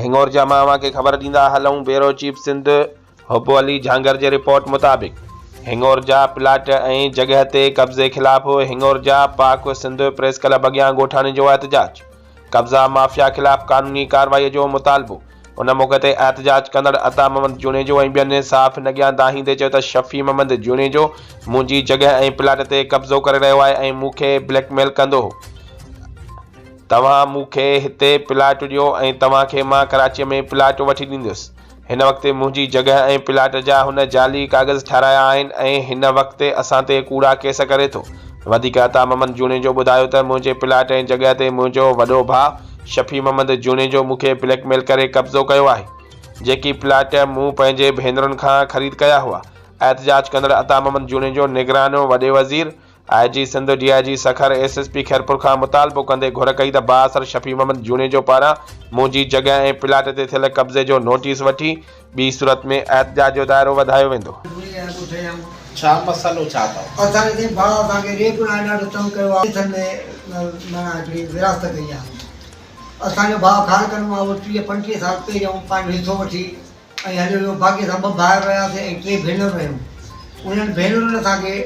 हिंगोर जा मामा के खबर दींदा हलूं। ब्यूरो चीफ सिंध हुब अली झांगर जे रिपोर्ट मुताबिक हिंगोर जा प्लाट ऐं जगह ते कब्ज़े खिलाफ़ हिंगोर जा पाक सिंध प्रेस क्लब अॻियां ॻोठाणे जो एहतजाज। कब्ज़ा माफ़िया खिलाफ़ कानूनी कार्रवाई जो मुतालबो। उन मौक़े ते एहतजाज कंदड़ अता मोहम्मद जुनेजो ऐं ॿियनि साफ़ नगियां दाहींदे चयो त शफ़ी मोहम्मद जुनेजो मुंहिंजी जगह ऐं प्लाट ते कब्ज़ो करे रहियो आहे ऐं मूंखे ब्लैकमेल कंदो हो। तव्हां मूंखे हिते प्लाट ॾियो ऐं तव्हांखे मां कराचीअ में प्लाट वठी ॾींदुसि। हिन वक़्तु मुंहिंजी जगह ऐं प्लाट जा हुन जाली कागज़ ठाहिराया आहिनि ऐं हिन वक़्तु असां ते कूड़ा केस करे थो। वधीक अता मोहम्मद जुनेजो ॿुधायो त मुंहिंजे प्लाट ऐं जगह ते मुंहिंजो वॾो भाउ शफ़ी मोहम्मद जुनेजो मूंखे ब्लैकमेल करे कब्ज़ो कयो आहे, जेकी प्लाट मूं पंहिंजे भेनरुनि खां ख़रीद कया हुआ। एहतजाज कंदड़ अता मोहम्मद जुनेजो निगरानो वॾे वज़ीर IG Sindh DIG Sukkur SSP Khairpur खां मुतालबो कंदे घुर कई त बाअसर शफ़ी मोहम्मद जुनेजो पारां मुंहिंजी जगह ऐं प्लाट ते थियल कब्ज़े जो नोटिस वठी ॿी सूरत में एहतजाज जो दायरो वधायो वेंदो। छा मसलो छा अथव? असांखे भाउ असांखे रेप ॾाढो तंग कयो आहे। माना हिकिड़ी विरासत कई आहे। असांजो भाउ खारकन मां 30-35 साल पहिरियों पंहिंजो हिसो वठी ऐं हलियो वियो। बाक़ी असां 2 भाइर रहियासीं ऐं 3 भेनरूं रहियूं। उन्हनि भेनरुनि असांखे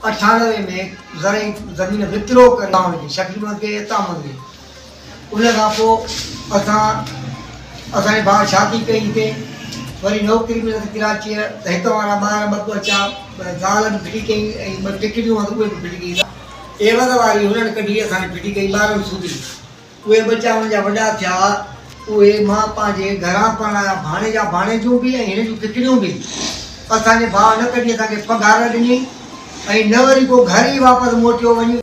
98 में ज़रई ज़मीन विकिरो करे शफ़ी मोहम्मद खे अता मोहम्मद खे। उन खां पोइ असांजे भाउ शादी कई हिते, वरी नौकिरी मिली कराचीअ त हित वारा ॿार 2 अचा ज़ाल बि फिटी कई ऐं 2 टिकटियूं उहे बि फिटी कई। एवज़ वारी हुननि कढी असांखे फिटी कई 12 सूदी। उहे बच्चा मुंहिंजा वॾा थिया, उहे मां पंहिंजे घरां पढ़ाया भाणे जा भाणेजूं बि ऐं हिन जूं टिकड़ियूं बि। असांजे भाउ न कढी असांखे पघार ॾिनी ऐं न वरी को घर ई वापसि मोटियो वञी।